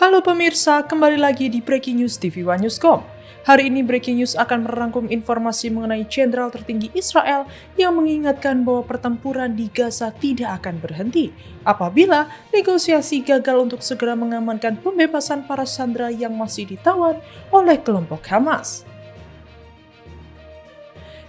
Halo pemirsa, kembali lagi di Breaking News TV One Newscom. Hari ini Breaking News akan merangkum informasi mengenai Jenderal tertinggi Israel yang mengingatkan bahwa pertempuran di Gaza tidak akan berhenti apabila negosiasi gagal untuk segera mengamankan pembebasan para sandera yang masih ditawan oleh kelompok Hamas.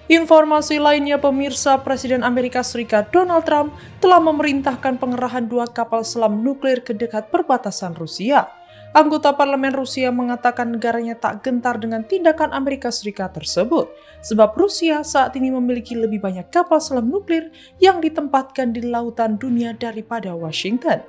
Informasi lainnya pemirsa, Presiden Amerika Serikat Donald Trump telah memerintahkan pengerahan 2 kapal selam nuklir ke dekat perbatasan Rusia. Anggota parlemen Rusia mengatakan negaranya tak gentar dengan tindakan Amerika Serikat tersebut, sebab Rusia saat ini memiliki lebih banyak kapal selam nuklir yang ditempatkan di lautan dunia daripada Washington.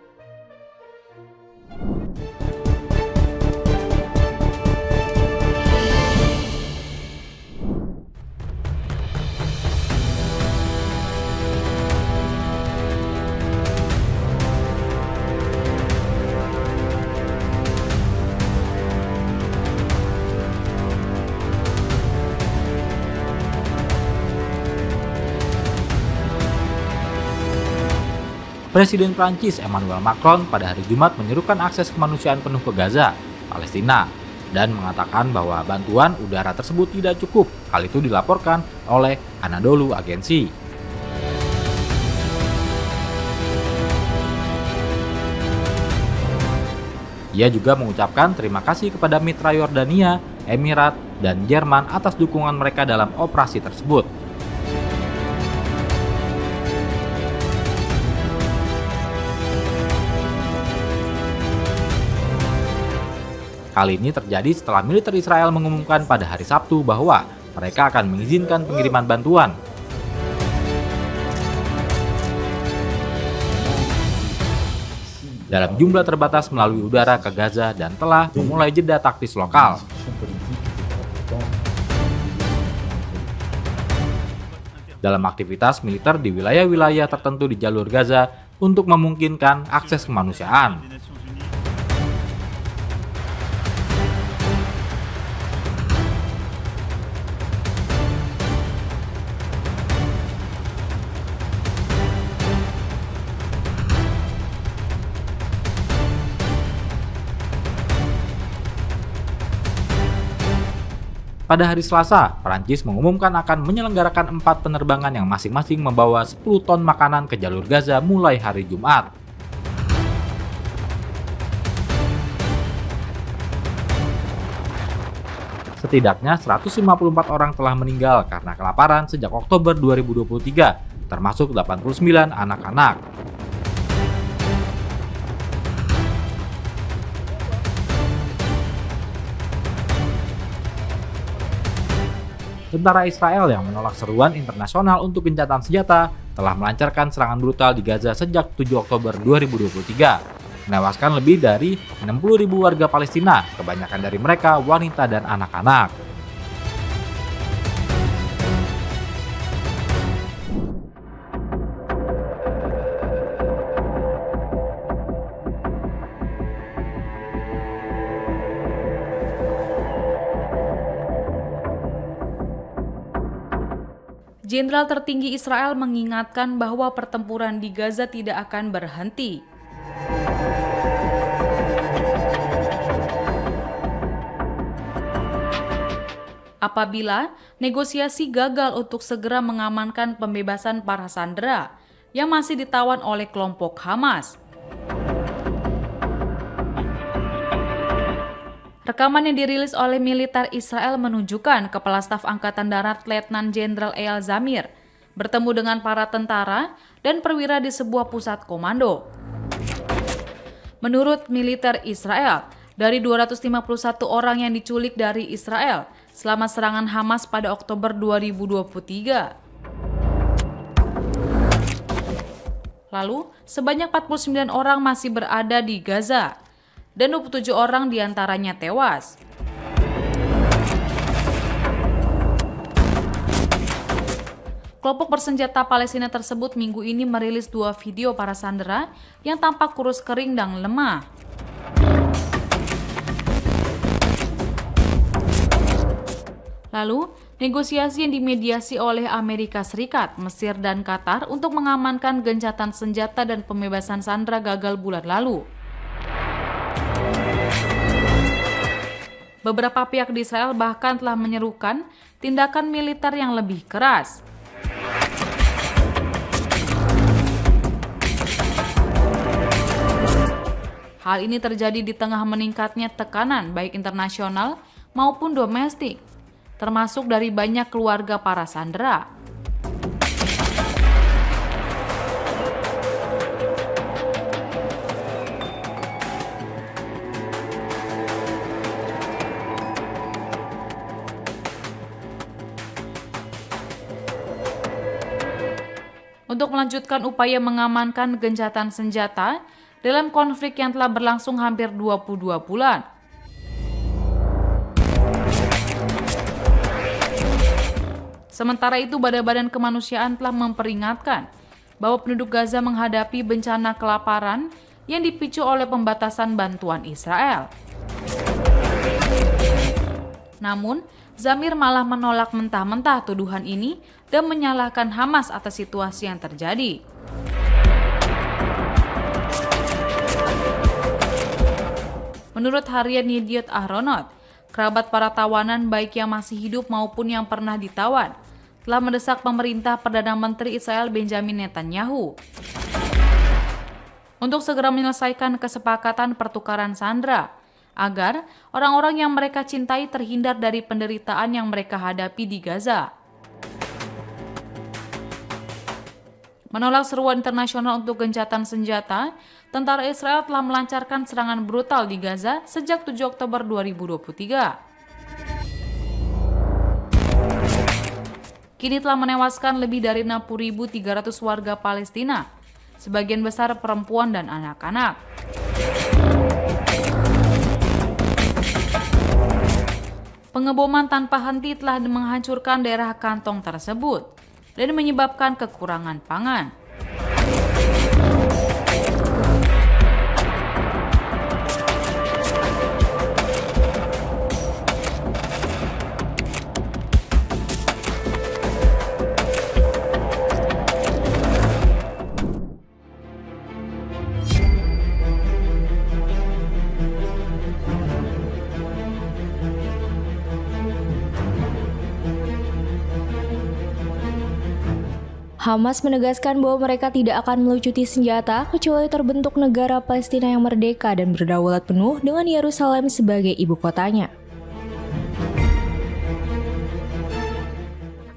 Presiden Prancis Emmanuel Macron pada hari Jumat menyerukan akses kemanusiaan penuh ke Gaza, Palestina, dan mengatakan bahwa bantuan udara tersebut tidak cukup. Hal itu dilaporkan oleh Anadolu Agency. Ia juga mengucapkan terima kasih kepada mitra Yordania, Emirat, dan Jerman atas dukungan mereka dalam operasi tersebut. Hal ini terjadi setelah militer Israel mengumumkan pada hari Sabtu bahwa mereka akan mengizinkan pengiriman bantuan. Dalam jumlah terbatas melalui udara ke Gaza dan telah memulai jeda taktis lokal. Dalam aktivitas militer di wilayah-wilayah tertentu di jalur Gaza untuk memungkinkan akses kemanusiaan. Pada hari Selasa, Prancis mengumumkan akan menyelenggarakan 4 penerbangan yang masing-masing membawa 10 ton makanan ke jalur Gaza mulai hari Jumat. Setidaknya 154 orang telah meninggal karena kelaparan sejak Oktober 2023, termasuk 89 anak-anak. Tentara Israel yang menolak seruan internasional untuk gencatan senjata telah melancarkan serangan brutal di Gaza sejak 7 Oktober 2023, menewaskan lebih dari 60.000 warga Palestina, kebanyakan dari mereka wanita dan anak-anak. Jenderal tertinggi Israel mengingatkan bahwa pertempuran di Gaza tidak akan berhenti. Apabila negosiasi gagal untuk segera mengamankan pembebasan para sandera yang masih ditawan oleh kelompok Hamas. Rekaman yang dirilis oleh militer Israel menunjukkan Kepala Staf Angkatan Darat Letnan Jenderal Eyal Zamir bertemu dengan para tentara dan perwira di sebuah pusat komando. Menurut militer Israel, dari 251 orang yang diculik dari Israel selama serangan Hamas pada Oktober 2023. Lalu, sebanyak 49 orang masih berada di Gaza dan 27 orang diantaranya tewas. Kelompok bersenjata Palestina tersebut minggu ini merilis 2 video para sandera yang tampak kurus kering dan lemah. Lalu, negosiasi yang dimediasi oleh Amerika Serikat, Mesir, dan Qatar untuk mengamankan gencatan senjata dan pembebasan sandera gagal bulan lalu. Beberapa pihak di Israel bahkan telah menyerukan tindakan militer yang lebih keras. Hal ini terjadi di tengah meningkatnya tekanan baik internasional maupun domestik, termasuk dari banyak keluarga para sandera. Untuk melanjutkan upaya mengamankan gencatan senjata dalam konflik yang telah berlangsung hampir 22 bulan. Sementara itu, Badan Kemanusiaan telah memperingatkan bahwa penduduk Gaza menghadapi bencana kelaparan yang dipicu oleh pembatasan bantuan Israel. Namun, Zamir malah menolak mentah-mentah tuduhan ini dan menyalahkan Hamas atas situasi yang terjadi. Menurut harian Yediot Ahronot, kerabat para tawanan baik yang masih hidup maupun yang pernah ditawan telah mendesak pemerintah Perdana Menteri Israel Benjamin Netanyahu untuk segera menyelesaikan kesepakatan pertukaran sandera agar orang-orang yang mereka cintai terhindar dari penderitaan yang mereka hadapi di Gaza. Menolak seruan internasional untuk gencatan senjata, tentara Israel telah melancarkan serangan brutal di Gaza sejak 7 Oktober 2023. Kini telah menewaskan lebih dari 60.300 warga Palestina, sebagian besar perempuan dan anak-anak. Pengeboman tanpa henti telah menghancurkan daerah kantong tersebut dan menyebabkan kekurangan pangan. Hamas menegaskan bahwa mereka tidak akan melucuti senjata kecuali terbentuk negara Palestina yang merdeka dan berdaulat penuh dengan Yerusalem sebagai ibu kotanya.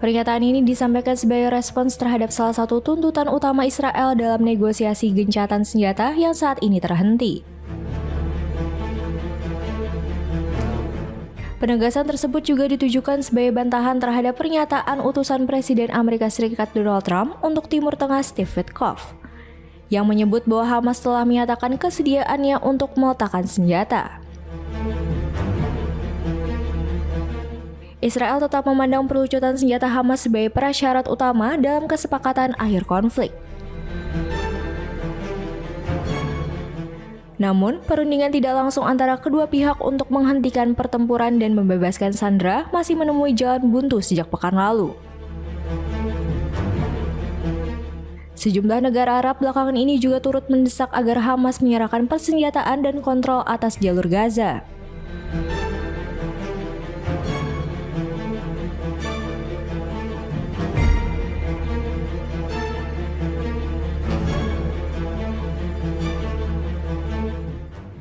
Pernyataan ini disampaikan sebagai respons terhadap salah satu tuntutan utama Israel dalam negosiasi gencatan senjata yang saat ini terhenti. Penegasan tersebut juga ditujukan sebagai bantahan terhadap pernyataan utusan Presiden Amerika Serikat Donald Trump untuk Timur Tengah Steve Witkoff, yang menyebut bahwa Hamas telah menyatakan kesediaannya untuk meletakkan senjata. Israel tetap memandang perlucutan senjata Hamas sebagai prasyarat utama dalam kesepakatan akhir konflik. Namun, perundingan tidak langsung antara kedua pihak untuk menghentikan pertempuran dan membebaskan sandera masih menemui jalan buntu sejak pekan lalu. Sejumlah negara Arab belakangan ini juga turut mendesak agar Hamas menyerahkan persenjataan dan kontrol atas jalur Gaza.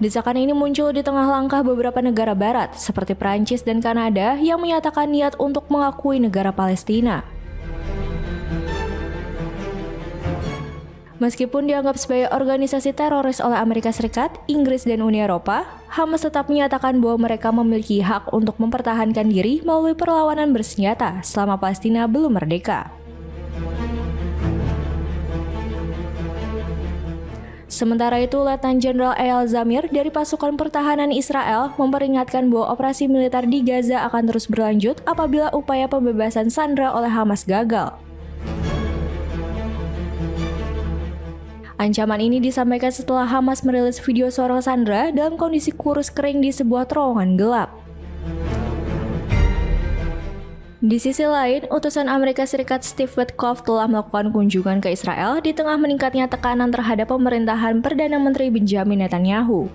Desakan ini muncul di tengah langkah beberapa negara barat, seperti Prancis dan Kanada, yang menyatakan niat untuk mengakui negara Palestina. Meskipun dianggap sebagai organisasi teroris oleh Amerika Serikat, Inggris, dan Uni Eropa, Hamas tetap menyatakan bahwa mereka memiliki hak untuk mempertahankan diri melalui perlawanan bersenjata selama Palestina belum merdeka. Sementara itu, Letnan Jenderal Eyal Zamir dari pasukan pertahanan Israel memperingatkan bahwa operasi militer di Gaza akan terus berlanjut apabila upaya pembebasan sandera oleh Hamas gagal. Ancaman ini disampaikan setelah Hamas merilis video seorang sandera dalam kondisi kurus kering di sebuah terowongan gelap. Di sisi lain, utusan Amerika Serikat Steve Witkoff telah melakukan kunjungan ke Israel di tengah meningkatnya tekanan terhadap pemerintahan Perdana Menteri Benjamin Netanyahu.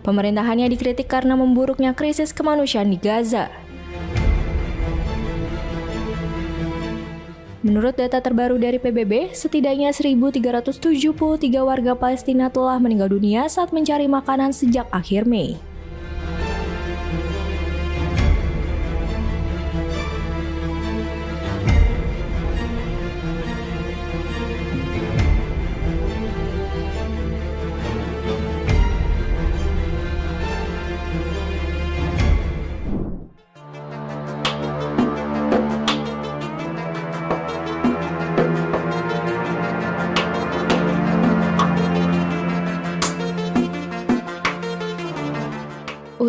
Pemerintahannya dikritik karena memburuknya krisis kemanusiaan di Gaza. Menurut data terbaru dari PBB, setidaknya 1.373 warga Palestina telah meninggal dunia saat mencari makanan sejak akhir Mei.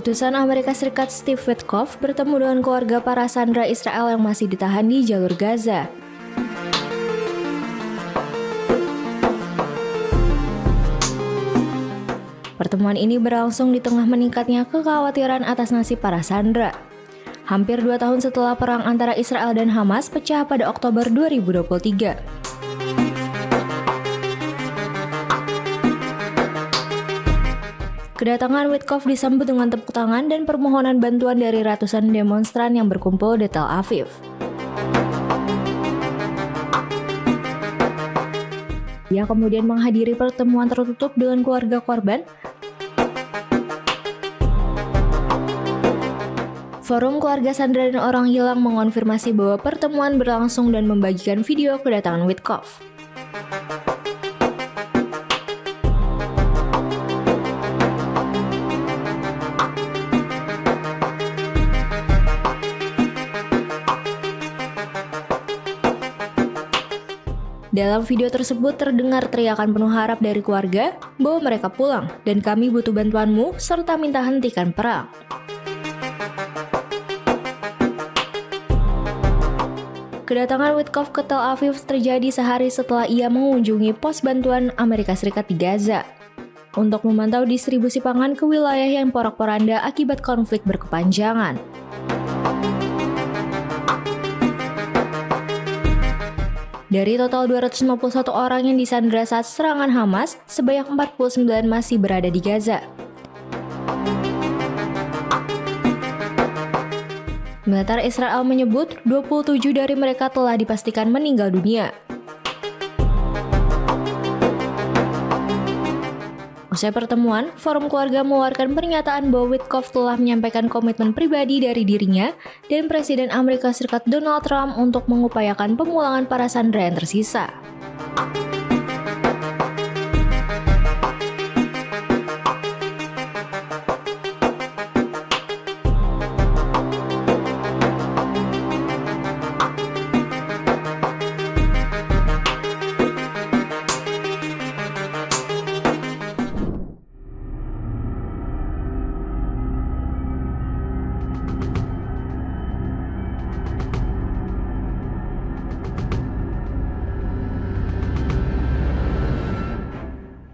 Utusan Amerika Serikat Steve Witkoff bertemu dengan keluarga para sandera Israel yang masih ditahan di jalur Gaza. Pertemuan ini berlangsung di tengah meningkatnya kekhawatiran atas nasib para sandera. Hampir 2 tahun setelah perang antara Israel dan Hamas pecah pada Oktober 2023. Kedatangan Witkoff disambut dengan tepuk tangan dan permohonan bantuan dari ratusan demonstran yang berkumpul di Tel Aviv. Ia kemudian menghadiri pertemuan tertutup dengan keluarga korban. Forum Keluarga Sandera dan Orang Hilang mengonfirmasi bahwa pertemuan berlangsung dan membagikan video kedatangan Witkoff. Dalam video tersebut terdengar teriakan penuh harap dari keluarga bahwa mereka pulang dan kami butuh bantuanmu serta minta hentikan perang. Kedatangan Witkoff ke Tel Aviv terjadi sehari setelah ia mengunjungi pos bantuan Amerika Serikat di Gaza untuk memantau distribusi pangan ke wilayah yang porak-poranda akibat konflik berkepanjangan. Dari total 251 orang yang disandera saat serangan Hamas, sebanyak 49 masih berada di Gaza. Militer Israel menyebut 27 dari mereka telah dipastikan meninggal dunia. Usai pertemuan, Forum Keluarga mengeluarkan pernyataan bahwa Witkoff telah menyampaikan komitmen pribadi dari dirinya dan Presiden Amerika Serikat Donald Trump untuk mengupayakan pemulangan para sandera yang tersisa.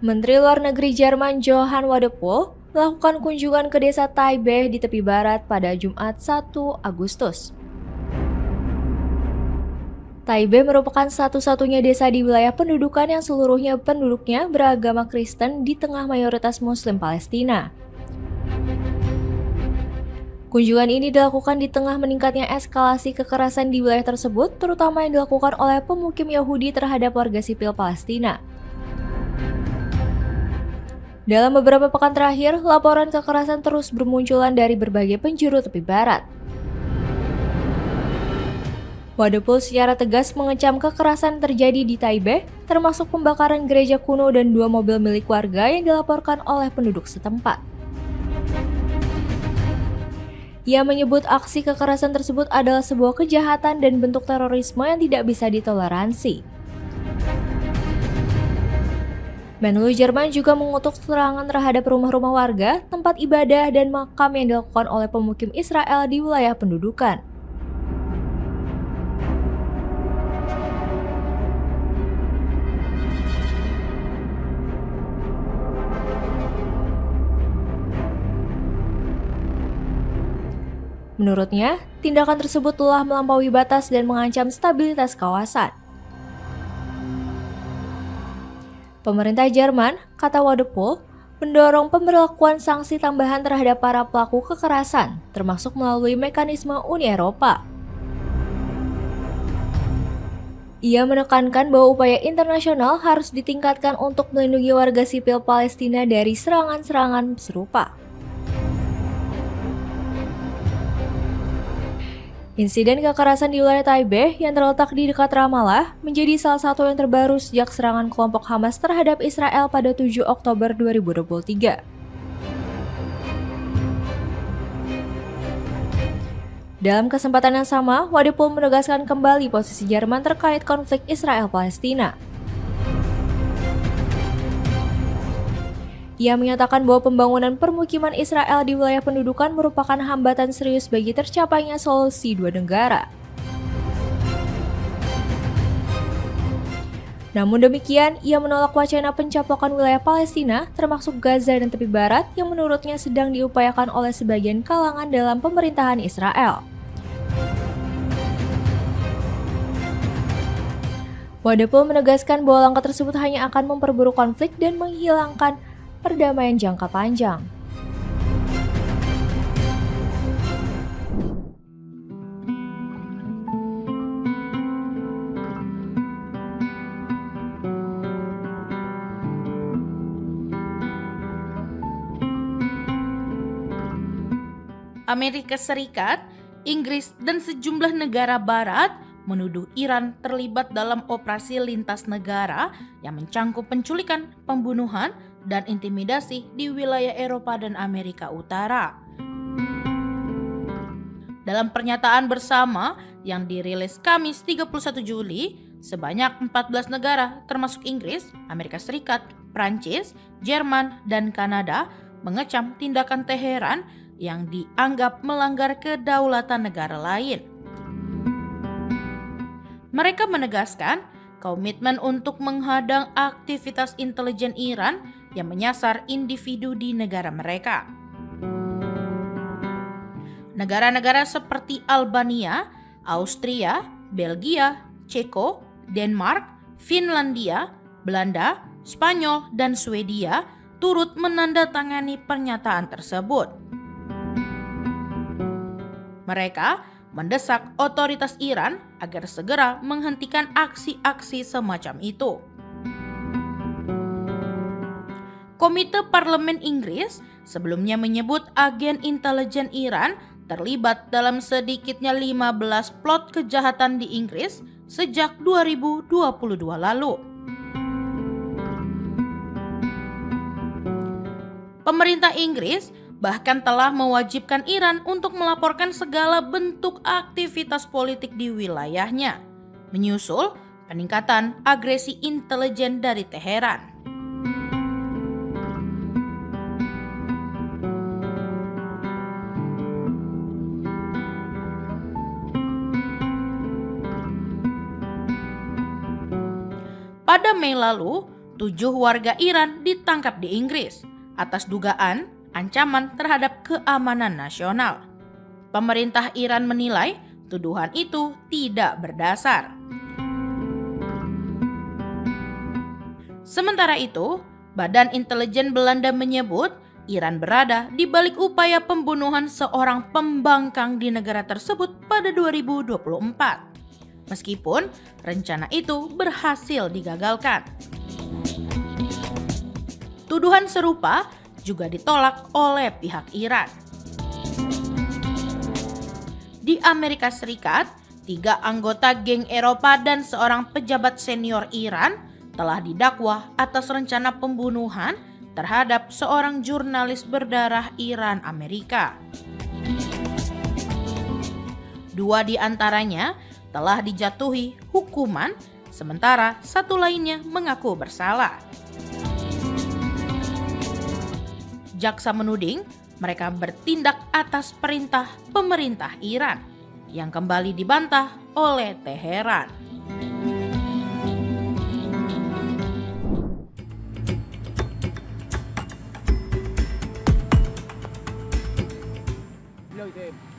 Menteri Luar Negeri Jerman Johann Wadephul melakukan kunjungan ke desa Taibeh di tepi barat pada Jumat 1 Agustus. Taibeh merupakan satu-satunya desa di wilayah pendudukan yang seluruhnya penduduknya beragama Kristen di tengah mayoritas Muslim Palestina. Kunjungan ini dilakukan di tengah meningkatnya eskalasi kekerasan di wilayah tersebut, terutama yang dilakukan oleh pemukim Yahudi terhadap warga sipil Palestina. Dalam beberapa pekan terakhir, laporan kekerasan terus bermunculan dari berbagai penjuru tepi barat. Wadephul secara tegas mengecam kekerasan terjadi di Taibeh, termasuk pembakaran gereja kuno dan 2 mobil milik warga yang dilaporkan oleh penduduk setempat. Ia menyebut aksi kekerasan tersebut adalah sebuah kejahatan dan bentuk terorisme yang tidak bisa ditoleransi. Menlu Jerman juga mengutuk serangan terhadap rumah-rumah warga, tempat ibadah, dan makam yang dilakukan oleh pemukim Israel di wilayah pendudukan. Menurutnya, tindakan tersebut telah melampaui batas dan mengancam stabilitas kawasan. Pemerintah Jerman, kata Wadephul, mendorong pemberlakuan sanksi tambahan terhadap para pelaku kekerasan, termasuk melalui mekanisme Uni Eropa. Ia menekankan bahwa upaya internasional harus ditingkatkan untuk melindungi warga sipil Palestina dari serangan-serangan serupa. Insiden kekerasan di wilayah Taibeh yang terletak di dekat Ramallah menjadi salah satu yang terbaru sejak serangan kelompok Hamas terhadap Israel pada 7 Oktober 2023. Dalam kesempatan yang sama, Wadipul menegaskan kembali posisi Jerman terkait konflik Israel-Palestina. Ia menyatakan bahwa pembangunan permukiman Israel di wilayah pendudukan merupakan hambatan serius bagi tercapainya solusi dua negara. Namun demikian, ia menolak wacana pencaplokan wilayah Palestina, termasuk Gaza dan tepi barat, yang menurutnya sedang diupayakan oleh sebagian kalangan dalam pemerintahan Israel. Wadipul menegaskan bahwa langkah tersebut hanya akan memperburuk konflik dan menghilangkan perdamaian jangka panjang. Amerika Serikat, Inggris, dan sejumlah negara barat menuduh Iran terlibat dalam operasi lintas negara yang mencangkup penculikan, pembunuhan, dan intimidasi di wilayah Eropa dan Amerika Utara. Dalam pernyataan bersama yang dirilis Kamis 31 Juli, sebanyak 14 negara termasuk Inggris, Amerika Serikat, Prancis, Jerman, dan Kanada mengecam tindakan Teheran yang dianggap melanggar kedaulatan negara lain. Mereka menegaskan komitmen untuk menghadang aktivitas intelijen Iran yang menyasar individu di negara mereka. Negara-negara seperti Albania, Austria, Belgia, Ceko, Denmark, Finlandia, Belanda, Spanyol, dan Swedia turut menandatangani pernyataan tersebut. Mereka mendesak otoritas Iran agar segera menghentikan aksi-aksi semacam itu. Komite Parlemen Inggris sebelumnya menyebut agen intelijen Iran terlibat dalam sedikitnya 15 plot kejahatan di Inggris sejak 2022 lalu. Pemerintah Inggris bahkan telah mewajibkan Iran untuk melaporkan segala bentuk aktivitas politik di wilayahnya, menyusul peningkatan agresi intelijen dari Teheran. Pada Mei lalu, 7 warga Iran ditangkap di Inggris atas dugaan ancaman terhadap keamanan nasional. Pemerintah Iran menilai tuduhan itu tidak berdasar. Sementara itu, Badan Intelijen Belanda menyebut Iran berada di balik upaya pembunuhan seorang pembangkang di negara tersebut pada 2024. Meskipun rencana itu berhasil digagalkan. Tuduhan serupa juga ditolak oleh pihak Iran. Di Amerika Serikat, 3 anggota geng Eropa dan seorang pejabat senior Iran telah didakwa atas rencana pembunuhan terhadap seorang jurnalis berdarah Iran Amerika. 2 di antaranya telah dijatuhi hukuman, sementara 1 lainnya mengaku bersalah. Jaksa menuding mereka bertindak atas perintah pemerintah Iran yang kembali dibantah oleh Teheran.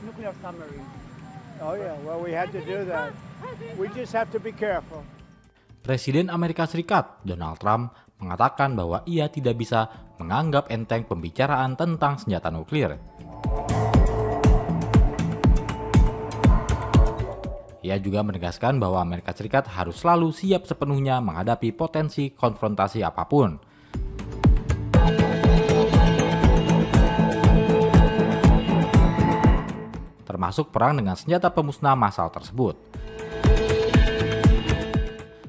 Nuclear submarine. Oh yeah, well we had to do that. We just have to be careful. Presiden Amerika Serikat Donald Trump mengatakan bahwa ia tidak bisa menganggap enteng pembicaraan tentang senjata nuklir. Ia juga menegaskan bahwa Amerika Serikat harus selalu siap sepenuhnya menghadapi potensi konfrontasi apapun. Termasuk perang dengan senjata pemusnah massal tersebut.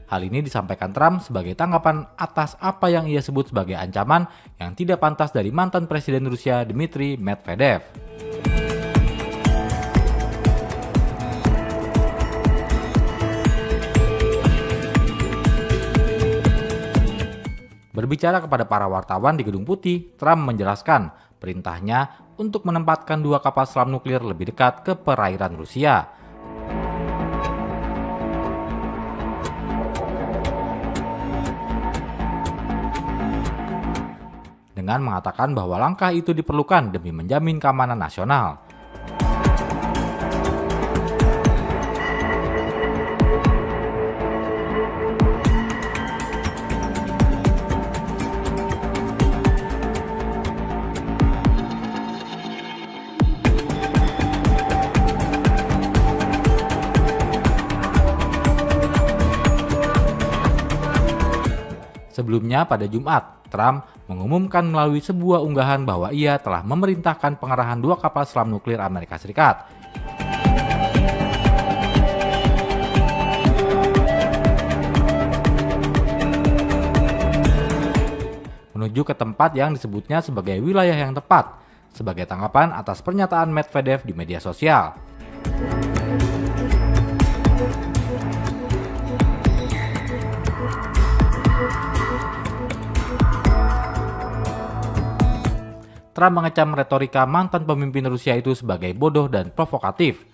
Hal ini disampaikan Trump sebagai tanggapan atas apa yang ia sebut sebagai ancaman yang tidak pantas dari mantan Presiden Rusia Dmitry Medvedev. Berbicara kepada para wartawan di Gedung Putih, Trump menjelaskan perintahnya untuk menempatkan 2 kapal selam nuklir lebih dekat ke perairan Rusia. Dengan mengatakan bahwa langkah itu diperlukan demi menjamin keamanan nasional. Sebelumnya pada Jumat, Trump mengumumkan melalui sebuah unggahan bahwa ia telah memerintahkan pengerahan 2 kapal selam nuklir Amerika Serikat. Menuju ke tempat yang disebutnya sebagai wilayah yang tepat, sebagai tanggapan atas pernyataan Medvedev di media sosial. Trump mengecam retorika mantan pemimpin Rusia itu sebagai bodoh dan provokatif.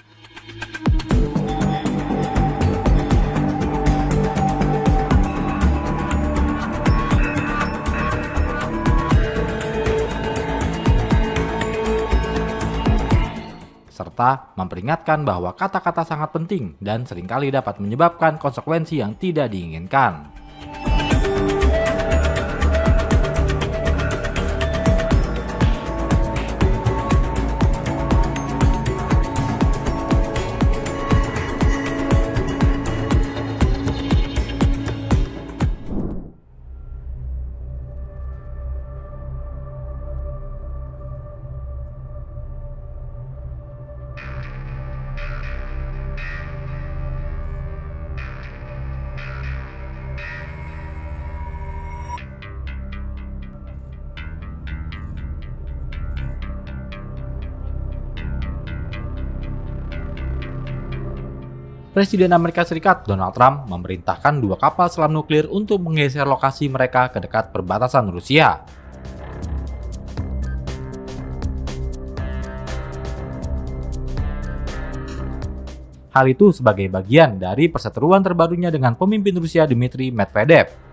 Serta memperingatkan bahwa kata-kata sangat penting dan seringkali dapat menyebabkan konsekuensi yang tidak diinginkan. Presiden Amerika Serikat Donald Trump memerintahkan 2 kapal selam nuklir untuk menggeser lokasi mereka ke dekat perbatasan Rusia. Hal itu sebagai bagian dari perseteruan terbarunya dengan pemimpin Rusia Dmitry Medvedev.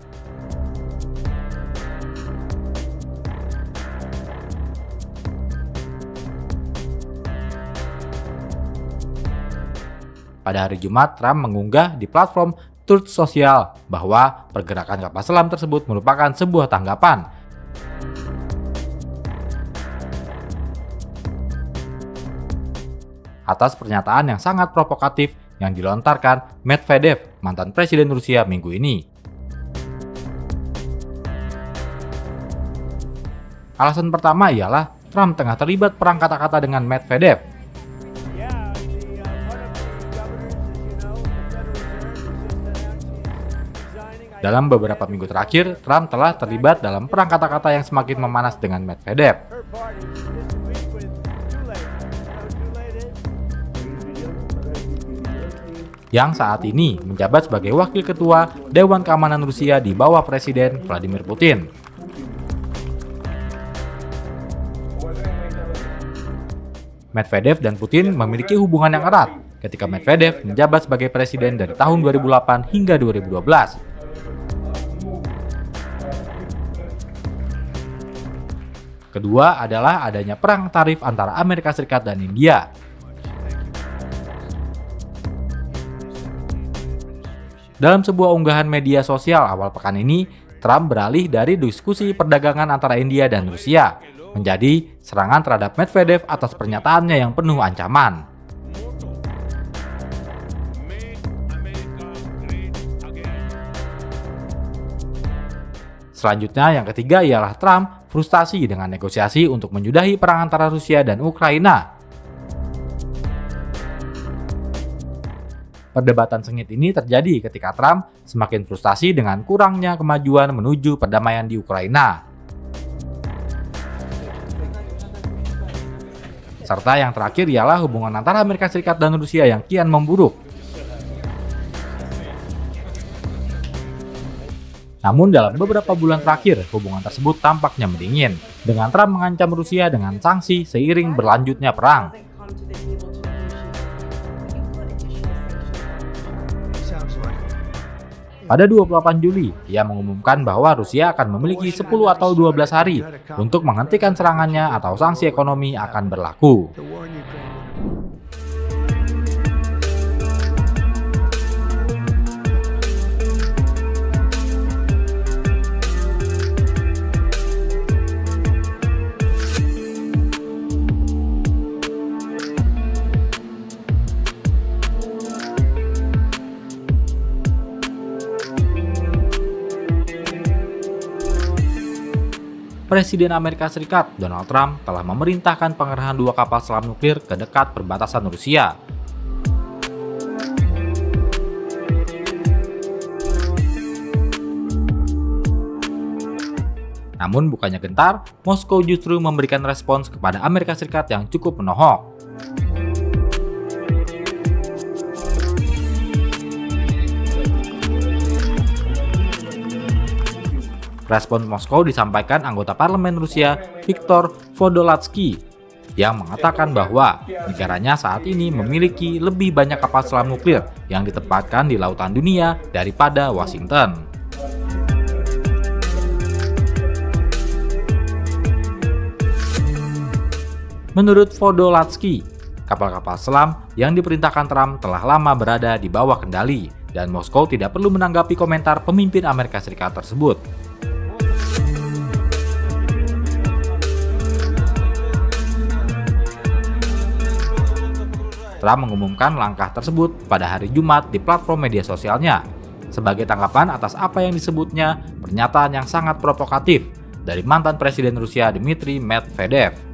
Pada hari Jumat, Trump mengunggah di platform Truth Social bahwa pergerakan kapal selam tersebut merupakan sebuah tanggapan. Atas pernyataan yang sangat provokatif yang dilontarkan Medvedev, mantan presiden Rusia, minggu ini. Alasan pertama ialah Trump tengah terlibat perang kata-kata dengan Medvedev. Dalam beberapa minggu terakhir, Trump telah terlibat dalam perang kata-kata yang semakin memanas dengan Medvedev. Yang saat ini menjabat sebagai wakil ketua Dewan Keamanan Rusia di bawah Presiden Vladimir Putin. Medvedev dan Putin memiliki hubungan yang erat ketika Medvedev menjabat sebagai presiden dari tahun 2008 hingga 2012. Kedua adalah adanya perang tarif antara Amerika Serikat dan India. Dalam sebuah unggahan media sosial awal pekan ini, Trump beralih dari diskusi perdagangan antara India dan Rusia menjadi serangan terhadap Medvedev atas pernyataannya yang penuh ancaman. Selanjutnya, yang ketiga ialah Trump frustasi dengan negosiasi untuk menyudahi perang antara Rusia dan Ukraina. Perdebatan sengit ini terjadi ketika Trump semakin frustasi dengan kurangnya kemajuan menuju perdamaian di Ukraina. Serta yang terakhir ialah hubungan antara Amerika Serikat dan Rusia yang kian memburuk. Namun dalam beberapa bulan terakhir, hubungan tersebut tampaknya mendingin, dengan Trump mengancam Rusia dengan sanksi seiring berlanjutnya perang. Pada 28 Juli, ia mengumumkan bahwa Rusia akan memiliki 10 atau 12 hari untuk menghentikan serangannya atau sanksi ekonomi akan berlaku. Presiden Amerika Serikat Donald Trump telah memerintahkan pengerahan 2 kapal selam nuklir ke dekat perbatasan Rusia. Namun bukannya gentar, Moskow justru memberikan respons kepada Amerika Serikat yang cukup menohok. Respons Moskow disampaikan anggota parlemen Rusia Viktor Podolyatsky yang mengatakan bahwa negaranya saat ini memiliki lebih banyak kapal selam nuklir yang ditempatkan di lautan dunia daripada Washington. Menurut Podolyatsky, kapal-kapal selam yang diperintahkan Trump telah lama berada di bawah kendali dan Moskow tidak perlu menanggapi komentar pemimpin Amerika Serikat tersebut. Trump mengumumkan langkah tersebut pada hari Jumat di platform media sosialnya sebagai tanggapan atas apa yang disebutnya pernyataan yang sangat provokatif dari mantan Presiden Rusia Dmitry Medvedev.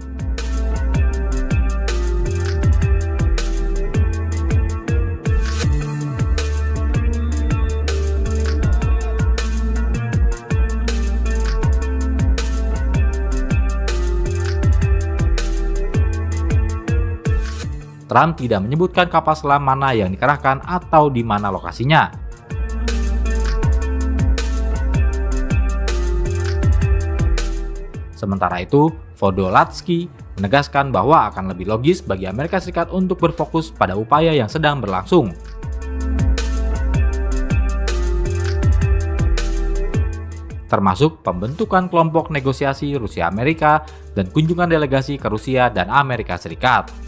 Trump tidak menyebutkan kapal selam mana yang dikerahkan atau di mana lokasinya. Sementara itu, Podolyatsky menegaskan bahwa akan lebih logis bagi Amerika Serikat untuk berfokus pada upaya yang sedang berlangsung. Termasuk pembentukan kelompok negosiasi Rusia-Amerika dan kunjungan delegasi ke Rusia dan Amerika Serikat.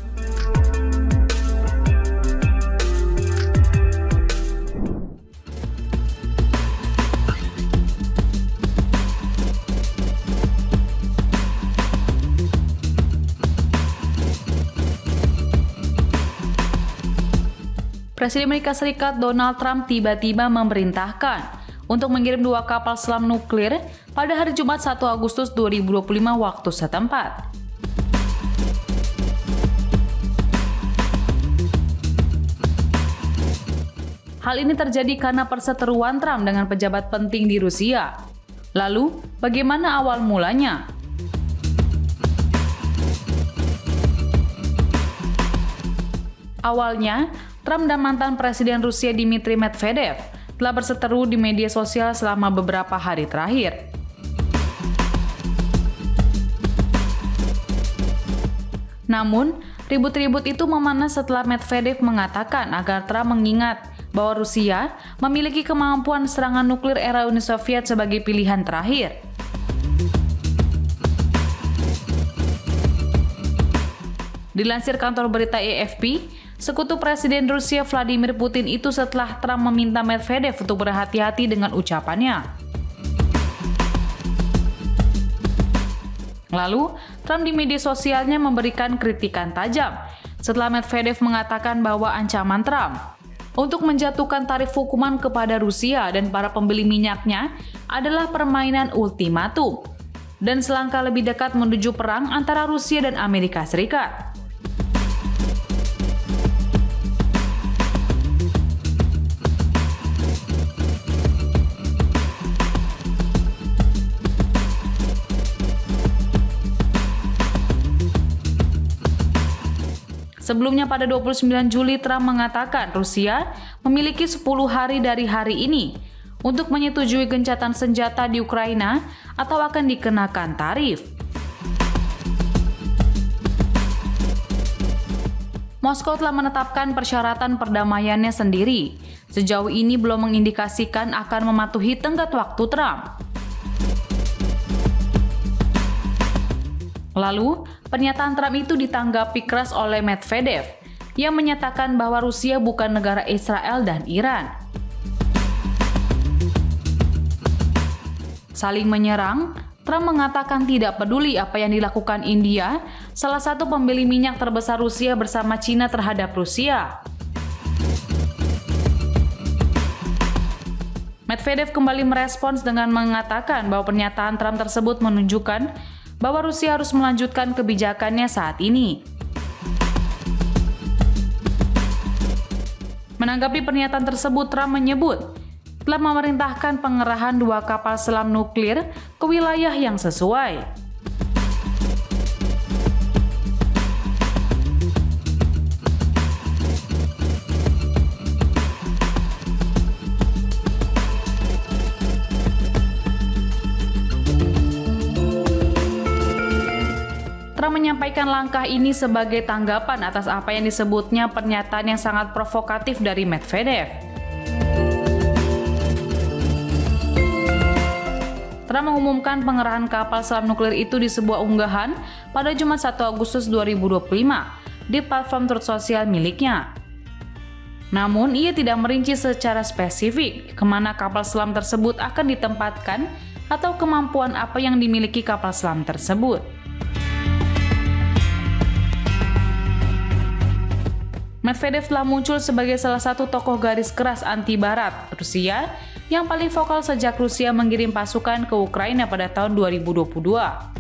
Presiden Amerika Serikat Donald Trump tiba-tiba memerintahkan untuk mengirim 2 kapal selam nuklir pada hari Jumat 1 Agustus 2025 waktu setempat. Hal ini terjadi karena perseteruan Trump dengan pejabat penting di Rusia. Lalu, bagaimana awal mulanya? Awalnya, Trump dan mantan Presiden Rusia Dmitry Medvedev telah berseteru di media sosial selama beberapa hari terakhir. Namun, ribut-ribut itu memanas setelah Medvedev mengatakan agar Trump mengingat bahwa Rusia memiliki kemampuan serangan nuklir era Uni Soviet sebagai pilihan terakhir. Dilansir kantor berita AFP, sekutu Presiden Rusia Vladimir Putin itu setelah Trump meminta Medvedev untuk berhati-hati dengan ucapannya. Lalu, Trump di media sosialnya memberikan kritikan tajam setelah Medvedev mengatakan bahwa ancaman Trump untuk menjatuhkan tarif hukuman kepada Rusia dan para pembeli minyaknya adalah permainan ultimatum dan selangkah lebih dekat menuju perang antara Rusia dan Amerika Serikat. Sebelumnya pada 29 Juli, Trump mengatakan Rusia memiliki 10 hari dari hari ini untuk menyetujui gencatan senjata di Ukraina atau akan dikenakan tarif. Moskow telah menetapkan persyaratan perdamaiannya sendiri. Sejauh ini belum mengindikasikan akan mematuhi tenggat waktu Trump. Lalu, pernyataan Trump itu ditanggapi keras oleh Medvedev yang menyatakan bahwa Rusia bukan negara Israel dan Iran. Saling menyerang, Trump mengatakan tidak peduli apa yang dilakukan India, salah satu pembeli minyak terbesar Rusia bersama Cina terhadap Rusia. Medvedev kembali merespons dengan mengatakan bahwa pernyataan Trump tersebut menunjukkan bahwa Rusia harus melanjutkan kebijakannya saat ini. Menanggapi pernyataan tersebut, Trump menyebut telah memerintahkan pengerahan 2 kapal selam nuklir ke wilayah yang sesuai. Trump menyampaikan langkah ini sebagai tanggapan atas apa yang disebutnya pernyataan yang sangat provokatif dari Medvedev. Trump mengumumkan pengerahan kapal selam nuklir itu di sebuah unggahan pada Jumat 1 Agustus 2025 di platform Truth Social miliknya. Namun, ia tidak merinci secara spesifik kemana kapal selam tersebut akan ditempatkan atau kemampuan apa yang dimiliki kapal selam tersebut. Medvedev telah muncul sebagai salah satu tokoh garis keras anti-Barat Rusia yang paling vokal sejak Rusia mengirim pasukan ke Ukraina pada tahun 2022.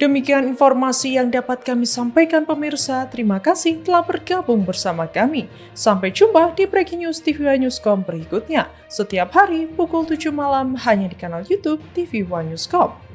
Demikian informasi yang dapat kami sampaikan pemirsa. Terima kasih telah bergabung bersama kami. Sampai jumpa di Breaking News TV One Newscom berikutnya. Setiap hari pukul 7 malam hanya di kanal YouTube TV One Newscom.